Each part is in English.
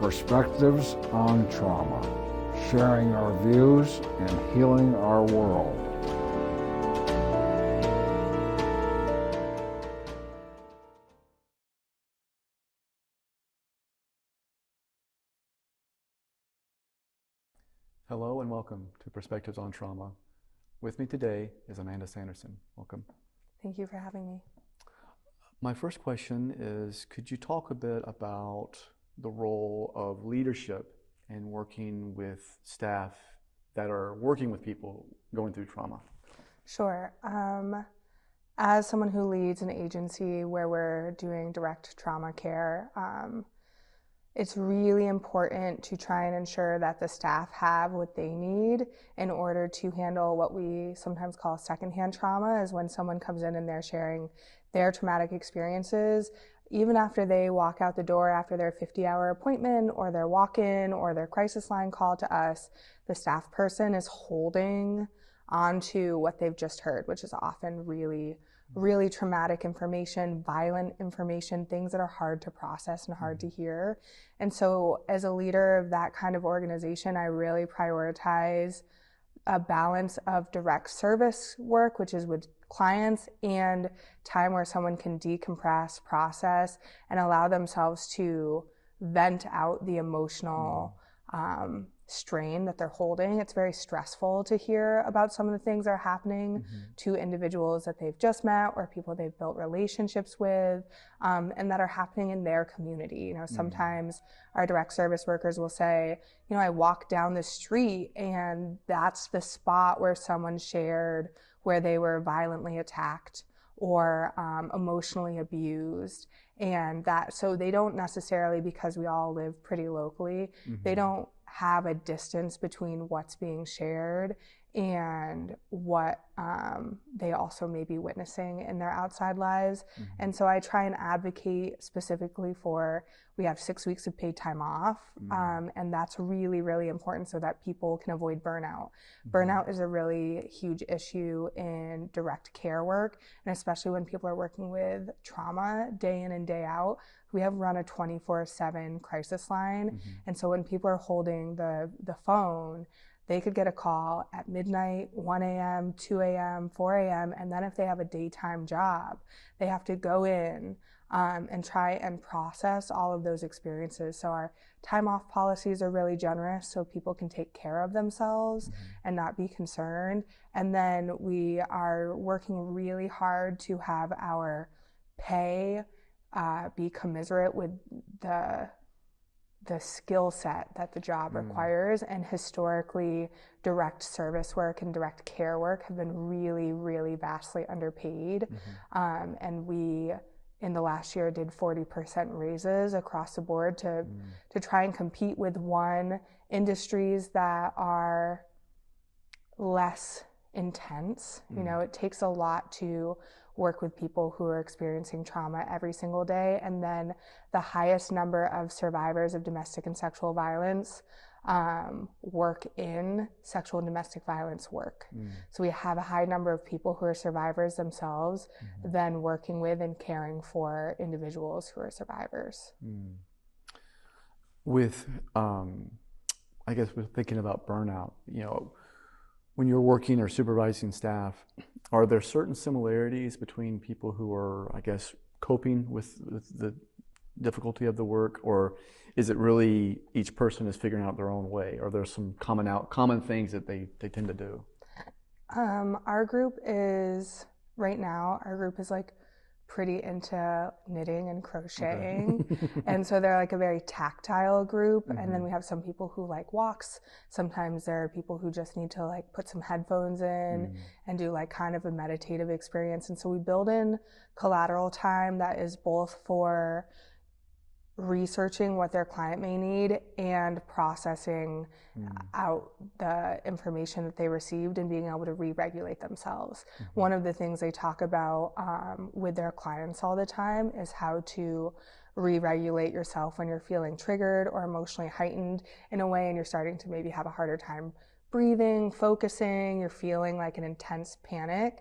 Perspectives on Trauma, sharing our views and healing our world. Hello and welcome to Perspectives on Trauma. With me today is Amanda Sanderson. Welcome. Thank you for having me. My first question is, could you talk a bit about the role of leadership in working with staff that are working with people going through trauma? Sure. As someone who leads an agency where we're doing direct trauma care, it's really important to try and ensure that the staff have what they need in order to handle what we sometimes call secondhand trauma, is when someone comes in and they're sharing their traumatic experiences. Even after they walk out the door after their 50-hour appointment or their walk-in or their crisis line call to us, the staff person is holding onto what they've just heard, which is often really traumatic information, violent information, things that are hard to process and hard to hear. And so as a leader of that kind of organization, I really prioritize a balance of direct service work, which is with clients, and time where someone can decompress, process, and allow themselves to vent out the emotional strain that they're holding. It's very stressful to hear about some of the things that are happening to individuals that they've just met or people they've built relationships with, and that are happening in their community. You know, sometimes our direct service workers will say, you know, I walk down the street and that's the spot where someone shared where they were violently attacked or emotionally abused. And that, so they don't necessarily, because we all live pretty locally, they don't have a distance between what's being shared and what they also may be witnessing in their outside lives. And so I try and advocate specifically for, we have 6 weeks of paid time off, and that's really, really important so that people can avoid burnout. Burnout is a really huge issue in direct care work, and especially when people are working with trauma day in and day out. We have run a 24/7 crisis line, and so when people are holding the phone, they could get a call at midnight, 1 a.m., 2 a.m., 4 a.m., and then if they have a daytime job, they have to go in and try and process all of those experiences. So our time off policies are really generous so people can take care of themselves and not be concerned. And then we are working really hard to have our pay be commensurate with the skill set that the job requires. And historically, direct service work and direct care work have been really, really vastly underpaid. And we, in the last year, did 40% raises across the board to try and compete with industries that are less intense. You know, it takes a lot to work with people who are experiencing trauma every single day. And then the highest number of survivors of domestic and sexual violence work in sexual and domestic violence work. So we have a high number of people who are survivors themselves, then working with and caring for individuals who are survivors. With, I guess we're thinking about burnout, you know, when you're working or supervising staff, are there certain similarities between people who are, I guess, coping with the difficulty of the work, or is it really each person is figuring out their own way? Are there some common things that they tend to do? Our group is, right now, like pretty into knitting and crocheting. And so they're like a very tactile group. And then we have some people who like walks. Sometimes there are people who just need to like put some headphones in and do like kind of a meditative experience. And so we build in collateral time that is both for researching what their client may need and processing out the information that they received and being able to re-regulate themselves. One of the things they talk about with their clients all the time is how to re-regulate yourself when you're feeling triggered or emotionally heightened in a way and you're starting to maybe have a harder time breathing, focusing, you're feeling like an intense panic,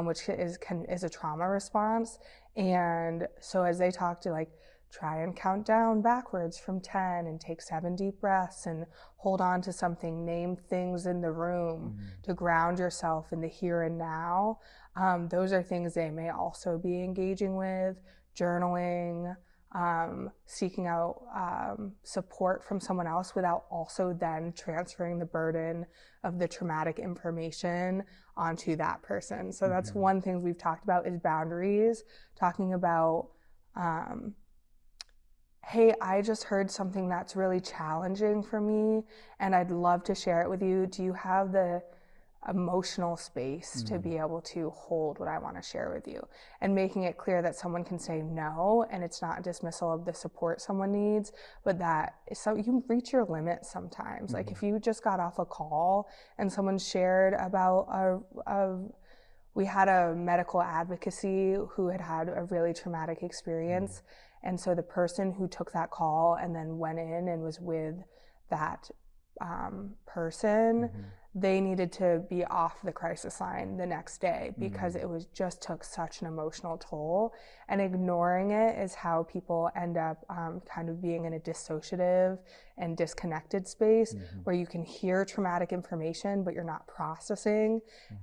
which is a trauma response. And so as they talk to like try and count down backwards from 10 and take 7 deep breaths and hold on to something, name things in the room to ground yourself in the here and now. Those are things they may also be engaging with, journaling, seeking out support from someone else without also then transferring the burden of the traumatic information onto that person. So that's one thing we've talked about is boundaries, talking about, hey, I just heard something that's really challenging for me and I'd love to share it with you. Do you have the emotional space to be able to hold what I want to share with you, and making it clear that someone can say no and it's not a dismissal of the support someone needs, but that so you reach your limit sometimes. Like if you just got off a call and someone shared about we had a medical advocacy who had a really traumatic experience, and so the person who took that call and then went in and was with that person, they needed to be off the crisis line the next day because it was just took such an emotional toll. And ignoring it is how people end up kind of being in a dissociative and disconnected space where you can hear traumatic information, but you're not processing.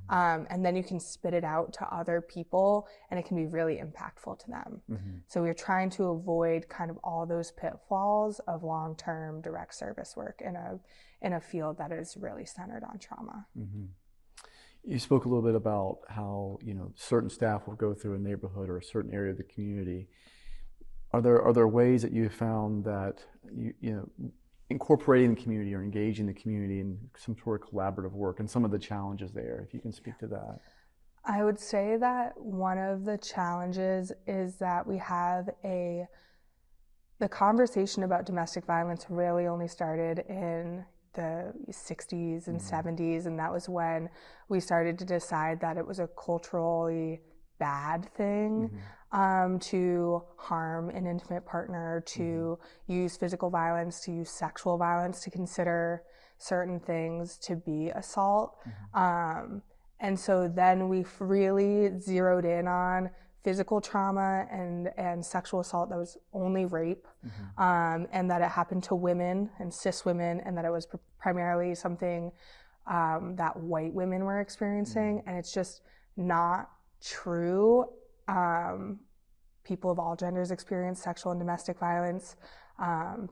And then you can spit it out to other people and it can be really impactful to them. So we're trying to avoid kind of all those pitfalls of long-term direct service work in a field that is really centered on trauma. You spoke a little bit about how, you know, certain staff will go through a neighborhood or a certain area of the community. Are there ways that you found that you know, incorporating the community or engaging the community in some sort of collaborative work and some of the challenges there, if you can speak to that? I would say that one of the challenges is that we have the conversation about domestic violence really only started in the 60s and 70s, and that was when we started to decide that it was a culturally bad thing to harm an intimate partner, to use physical violence, to use sexual violence, to consider certain things to be assault. And so then we really zeroed in on physical trauma and sexual assault that was only rape, and that it happened to women and cis women, and that it was primarily something that white women were experiencing. And it's just not true. People of all genders experience sexual and domestic violence,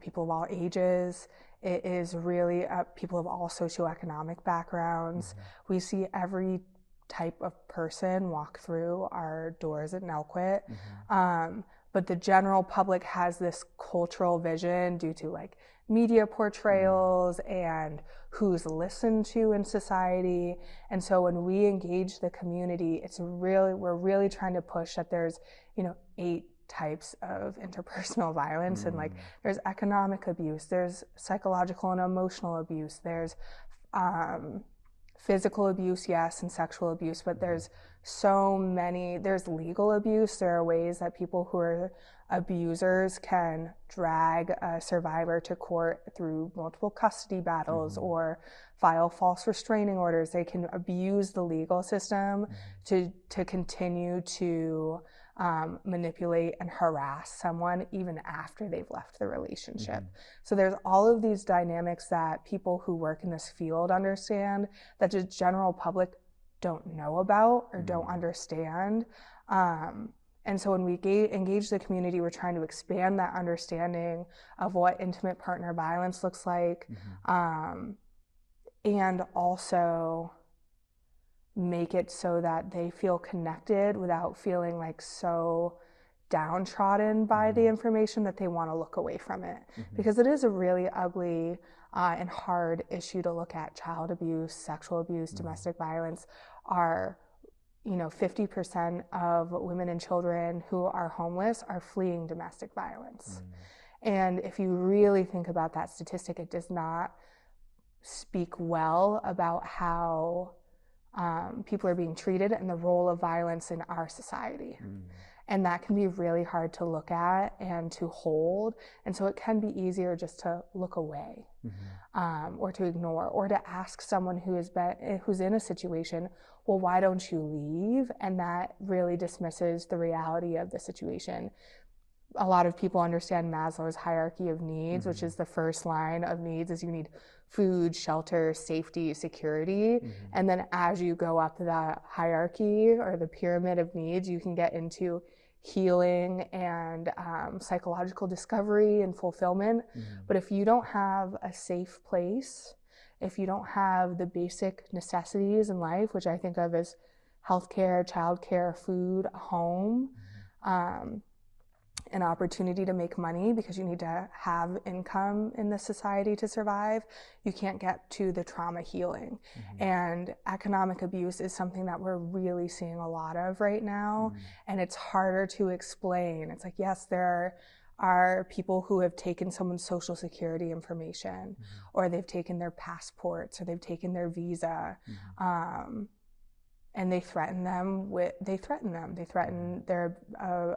people of all ages. It is really people of all socioeconomic backgrounds. We see every type of person walk through our doors at Nelquit. But the general public has this cultural vision due to like media portrayals and who's listened to in society. And so when we engage the community, we're really trying to push that there's, you know, 8 types of interpersonal violence, and like there's economic abuse, there's psychological and emotional abuse, there's physical abuse, yes, and sexual abuse, but there's legal abuse. There are ways that people who are abusers can drag a survivor to court through multiple custody battles or file false restraining orders. They can abuse the legal system to continue to manipulate and harass someone even after they've left the relationship. So there's all of these dynamics that people who work in this field understand that the general public don't know about or don't understand. And so when we engage the community, we're trying to expand that understanding of what intimate partner violence looks like, and also make it so that they feel connected without feeling like so downtrodden by the information that they want to look away from it. Because it is a really ugly and hard issue to look at. Child abuse, sexual abuse, domestic violence are, you know, 50% of women and children who are homeless are fleeing domestic violence. And if you really think about that statistic, it does not speak well about how people are being treated and the role of violence in our society. And that can be really hard to look at and to hold. And so it can be easier just to look away, or to ignore, or to ask someone who's in a situation, well, why don't you leave? And that really dismisses the reality of the situation. a lot of people understand Maslow's hierarchy of needs, which is the first line of needs is you need food, shelter, safety, security. And then as you go up the hierarchy or the pyramid of needs, you can get into healing and psychological discovery and fulfillment. But if you don't have a safe place, if you don't have the basic necessities in life, which I think of as healthcare, childcare, food, a home, an opportunity to make money because you need to have income in this society to survive, you can't get to the trauma healing. And economic abuse is something that we're really seeing a lot of right now. And it's harder to explain. It's like, yes, there are people who have taken someone's social security information, or they've taken their passports, or they've taken their visa. And they threaten their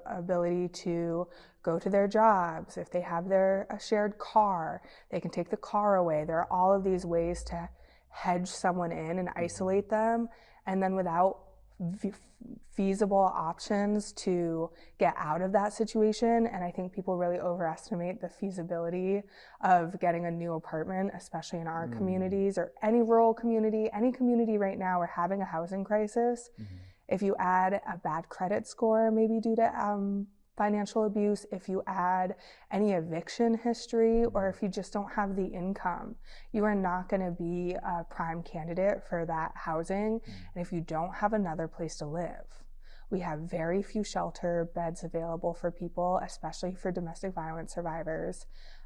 ability to go to their jobs. If they have a shared car, they can take the car away. There are all of these ways to hedge someone in and isolate them. And then without feasible options to get out of that situation. And I think people really overestimate the feasibility of getting a new apartment, especially in our communities or any rural community, any community right now. We're having a housing crisis. If you add a bad credit score, maybe due to financial abuse, if you add any eviction history, or if you just don't have the income, you are not going to be a prime candidate for that housing. And if you don't have another place to live, we have very few shelter beds available for people, especially for domestic violence survivors.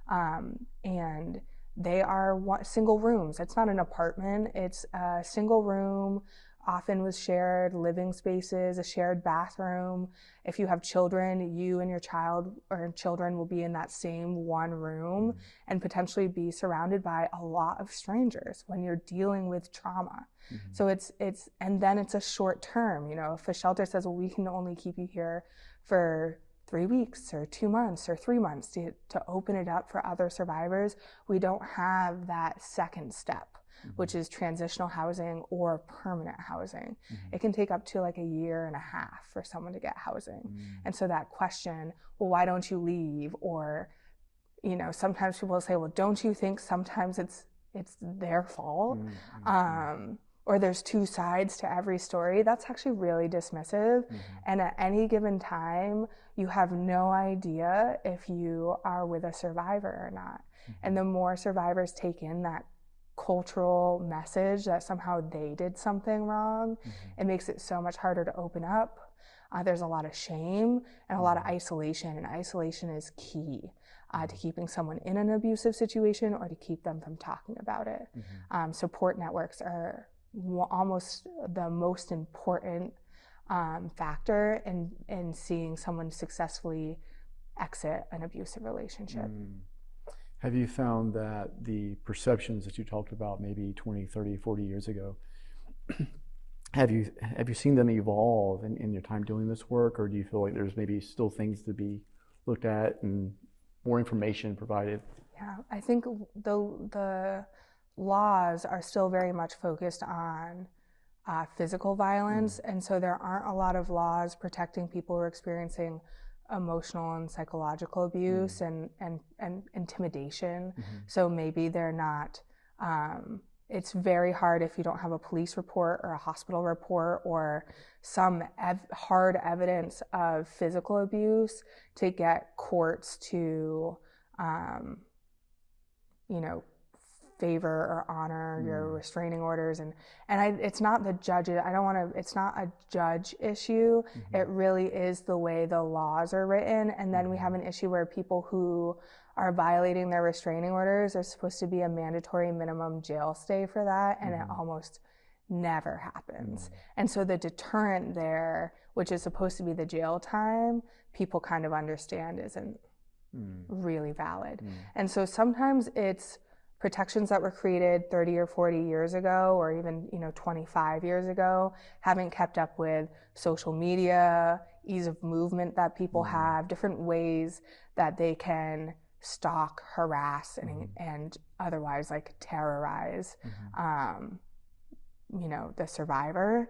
And they are single rooms. It's not an apartment. It's a single room, often with shared living spaces, a shared bathroom. If you have children, you and your child or children will be in that same one room and potentially be surrounded by a lot of strangers when you're dealing with trauma. So and then it's a short term. If a shelter says, well, we can only keep you here for 3 weeks or 2 months or 3 months to open it up for other survivors, we don't have that second step, which is transitional housing or permanent housing. It can take up to like a year and a half for someone to get housing. And so that question, well, why don't you leave? Or, sometimes people will say, well, don't you think sometimes it's their fault? Or there's two sides to every story. That's actually really dismissive. And at any given time, you have no idea if you are with a survivor or not. And the more survivors take in that cultural message that somehow they did something wrong, it makes it so much harder to open up. There's a lot of shame and a lot of isolation, and isolation is key to keeping someone in an abusive situation or to keep them from talking about it. Support networks are almost the most important factor in seeing someone successfully exit an abusive relationship. Have you found that the perceptions that you talked about maybe 20, 30, 40 years ago, have you seen them evolve in your time doing this work, or do you feel like there's maybe still things to be looked at and more information provided? Yeah, I think the laws are still very much focused on physical violence, and so there aren't a lot of laws protecting people who are experiencing emotional and psychological abuse and intimidation. So maybe they're not, it's very hard if you don't have a police report or a hospital report or some hard evidence of physical abuse to get courts to, favor or honor your restraining orders. And it's not the judges. It's not a judge issue. It really is the way the laws are written. And then we have an issue where people who are violating their restraining orders, there's supposed to be a mandatory minimum jail stay for that. And it almost never happens. And so the deterrent there, which is supposed to be the jail time, people kind of understand isn't really valid. And so sometimes it's protections that were created 30 or 40 years ago, or even 25 years ago, haven't kept up with social media, ease of movement that people have, different ways that they can stalk, harass, and otherwise like terrorize, the survivor.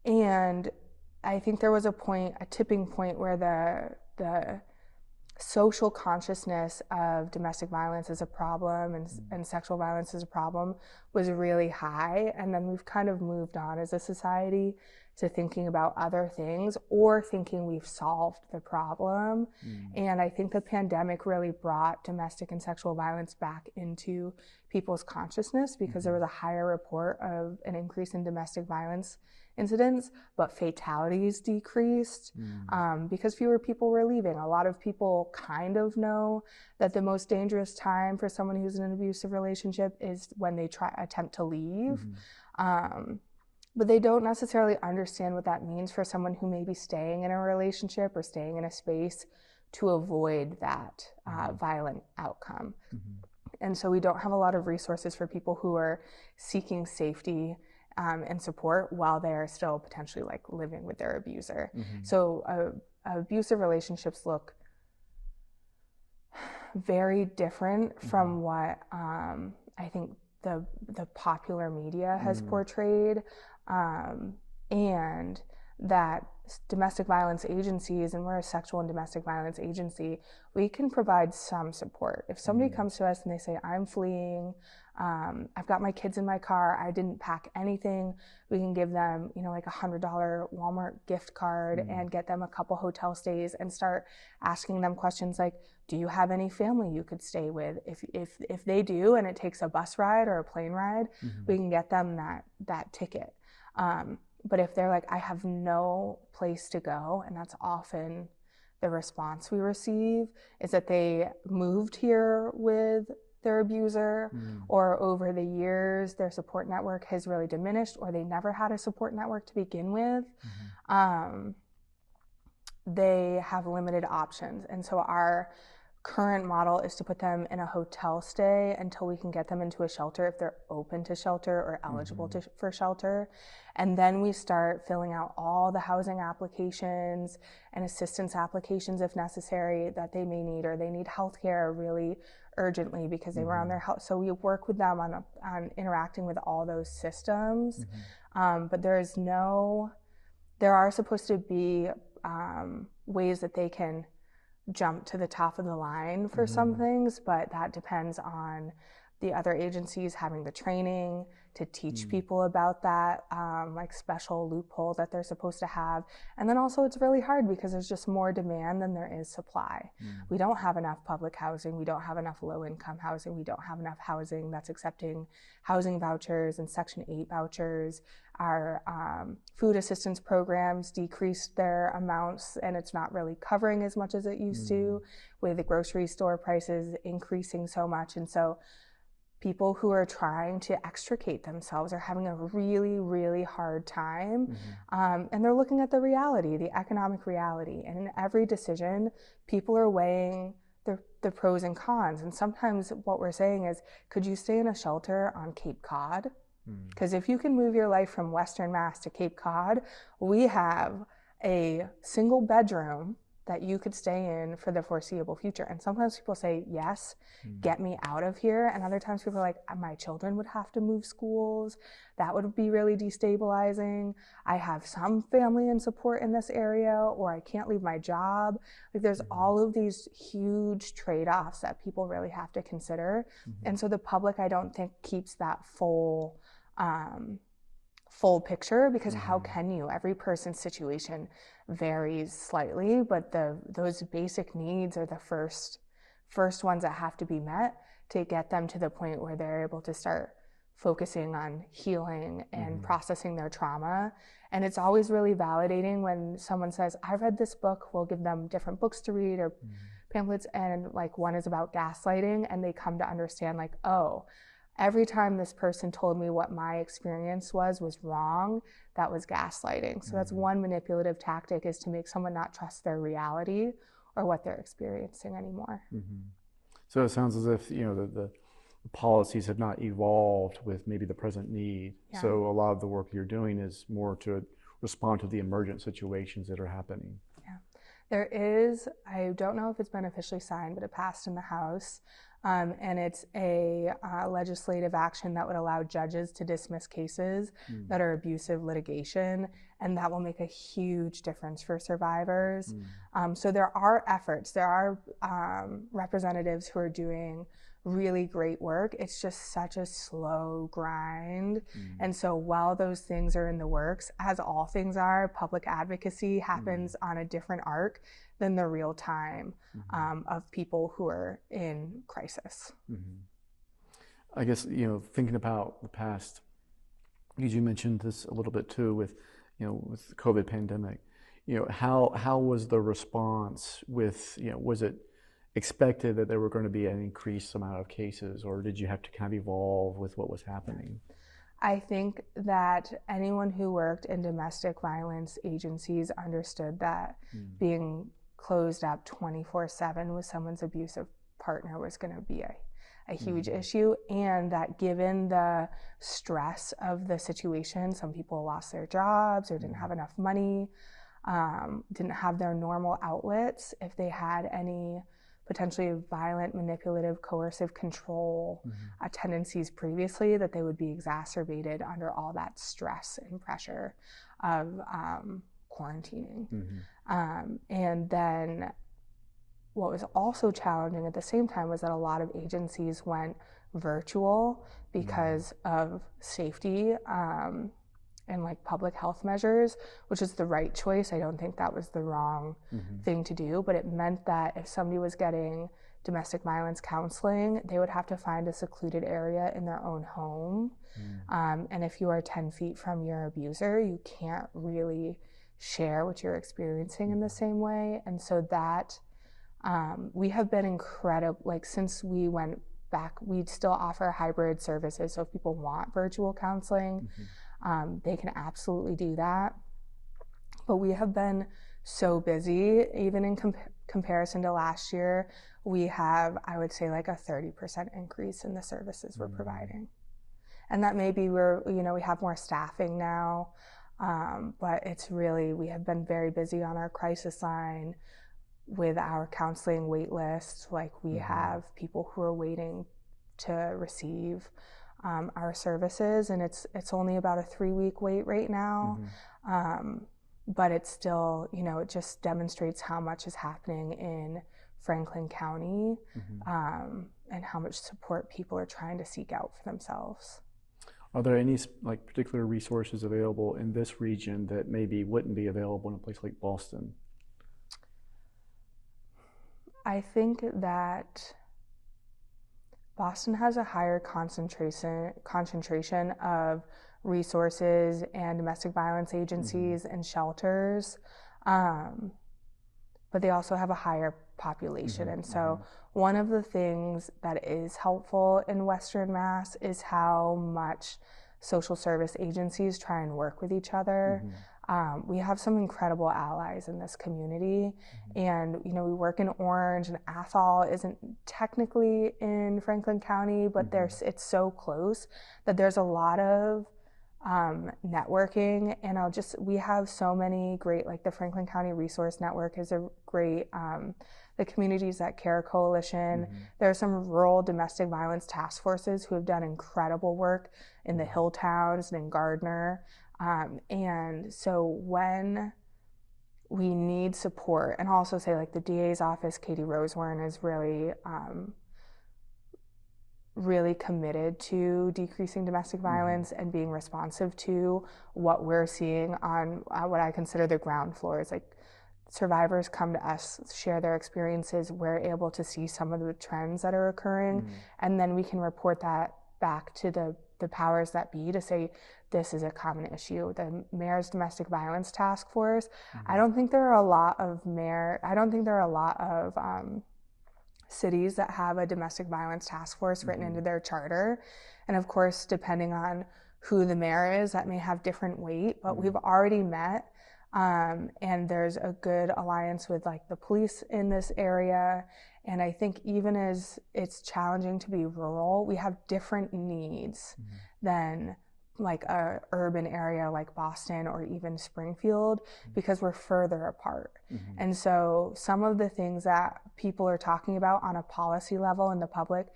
And I think there was a tipping point where the social consciousness of domestic violence as a problem and sexual violence as a problem was really high. And then we've kind of moved on as a society to thinking about other things or thinking we've solved the problem. And I think the pandemic really brought domestic and sexual violence back into people's consciousness because there was a higher report of an increase in domestic violence incidents, but fatalities decreased because fewer people were leaving. A lot of people kind of know that the most dangerous time for someone who's in an abusive relationship is when they attempt to leave. But they don't necessarily understand what that means for someone who may be staying in a relationship or staying in a space to avoid that violent outcome. And so we don't have a lot of resources for people who are seeking safety and support while they are still potentially like living with their abuser. So abusive relationships look very different from what I think the popular media has portrayed, and that domestic violence agencies, and we're a sexual and domestic violence agency, we can provide some support. If somebody comes to us and they say, I'm fleeing, I've got my kids in my car, I didn't pack anything, we can give them, like $100 Walmart gift card and get them a couple hotel stays and start asking them questions like, do you have any family you could stay with? If they do, and it takes a bus ride or a plane ride, we can get them that ticket. But if they're like, I have no place to go, and that's often the response we receive, is that they moved here with their abuser, or over the years their support network has really diminished, or they never had a support network to begin with. They have limited options. And so our current model is to put them in a hotel stay until we can get them into a shelter if they're open to shelter or eligible for shelter. And then we start filling out all the housing applications and assistance applications if necessary that they may need, or they need healthcare really urgently because they were on their health. So we work with them on interacting with all those systems. But there are supposed to be ways that they can jump to the top of the line for some things, but that depends on the other agencies having the training to teach people about that, like special loopholes that they're supposed to have. And then also it's really hard because there's just more demand than there is supply. We don't have enough public housing. We don't have enough low-income housing. We don't have enough housing that's accepting housing vouchers and Section 8 vouchers. Our food assistance programs decreased their amounts, and it's not really covering as much as it used to, with the grocery store prices increasing so much. And so people who are trying to extricate themselves are having a really, really hard time. And they're looking at the reality, the economic reality. And in every decision, people are weighing the pros and cons. And sometimes what we're saying is, could you stay in a shelter on Cape Cod? Because if you can move your life from Western Mass to Cape Cod, we have a single bedroom that you could stay in for the foreseeable future. And sometimes people say, yes, get me out of here. And other times people are like, my children would have to move schools. That would be really destabilizing. I have some family and support in this area, or I can't leave my job. Like there's all of these huge trade-offs that people really have to consider. And so the public, I don't think, keeps that full picture, because how can you? Every person's situation varies slightly, but those basic needs are the first ones that have to be met to get them to the point where they're able to start focusing on healing and processing their trauma. And it's always really validating when someone says, I read this book. We'll give them different books to read or pamphlets, and like one is about gaslighting, and they come to understand like, oh, every time this person told me what my experience was wrong, that was gaslighting. So that's one manipulative tactic, is to make someone not trust their reality or what they're experiencing anymore. So it sounds as if, the policies have not evolved with maybe the present need. So a lot of the work you're doing is more to respond to the emergent situations that are happening. There is, I don't know if it's been officially signed, but it passed in the House. And it's a legislative action that would allow judges to dismiss cases that are abusive litigation and that will make a huge difference for survivors. So there are efforts, there are representatives who are doing really great work. It's just such a slow grind. And so while those things are in the works, as all things are, public advocacy happens on a different arc than the real time of people who are in crisis. I guess, thinking about the past, because you mentioned this a little bit too with the COVID pandemic, how was the response with, was it expected that there were going to be an increased amount of cases, or did you have to kind of evolve with what was happening? I think that anyone who worked in domestic violence agencies understood that being closed up 24/7 with someone's abusive partner was going to be a huge issue, and that given the stress of the situation, some people lost their jobs or didn't have enough money, didn't have their normal outlets. If they had any potentially violent, manipulative, coercive control tendencies previously, that they would be exacerbated under all that stress and pressure of quarantining. And then what was also challenging at the same time was that a lot of agencies went virtual because of safety and like public health measures, which is the right choice. I don't think that was the wrong thing to do, but it meant that if somebody was getting domestic violence counseling, they would have to find a secluded area in their own home. And if you are 10 feet from your abuser, you can't really share what you're experiencing in the same way. And so that we have been incredible, like since we went back, we still offer hybrid services. So if people want virtual counseling, they can absolutely do that. But we have been so busy, even in comparison to last year, we have, I would say, like a 30% increase in the services we're providing. And that may be where, we have more staffing now, but it's really, we have been very busy on our crisis line with our counseling wait list. Like we have people who are waiting to receive our services, and it's only about a 3-week wait right now. But it's still, it just demonstrates how much is happening in Franklin County and how much support people are trying to seek out for themselves. Are there any particular resources available in this region that maybe wouldn't be available in a place like Boston? I think that Boston has a higher concentration of resources and domestic violence agencies and shelters, but they also have a higher population. And so one of the things that is helpful in Western Mass is how much social service agencies try and work with each other. We have some incredible allies in this community, and we work in Orange, and Athol isn't technically in Franklin County, but it's so close that there's a lot of networking. And we have so many great, like the Franklin County Resource Network is a great, the Communities That Care Coalition. There are some rural domestic violence task forces who have done incredible work in the hill towns and in Gardner. And so when we need support, and also say like the DA's office, Katie Rosewarne, is really, really committed to decreasing domestic violence and being responsive to what we're seeing on what I consider the ground floors. Like survivors come to us, share their experiences, we're able to see some of the trends that are occurring, and then we can report that back to the powers that be to say, this is a common issue. The Mayor's Domestic Violence Task Force, I don't think there are a lot of cities that have a domestic violence task force written into their charter. And of course, depending on who the mayor is, that may have different weight, but we've already met. And there's a good alliance with like the police in this area. And I think even as it's challenging to be rural, we have different needs than like a urban area like Boston or even Springfield, because we're further apart. And so some of the things that people are talking about on a policy level in the public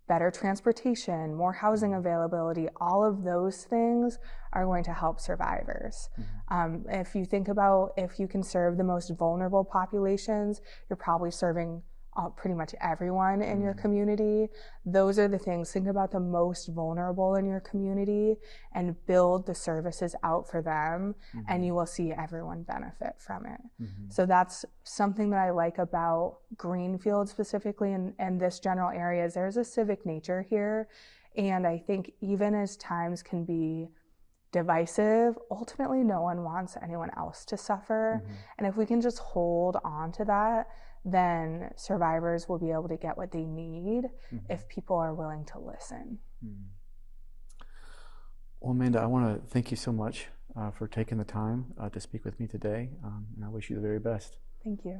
better transportation, more housing availability, all of those things are going to help survivors. If you think about if you can serve the most vulnerable populations, you're probably serving pretty much everyone in your community. Those are the things. Think about the most vulnerable in your community and build the services out for them, and you will see everyone benefit from it. So that's something that I like about Greenfield specifically, and this general area, is there's a civic nature here. And I think even as times can be divisive, ultimately no one wants anyone else to suffer. And if we can just hold on to that, then survivors will be able to get what they need if people are willing to listen. Well, Amanda, I want to thank you so much for taking the time to speak with me today, and I wish you the very best. Thank you.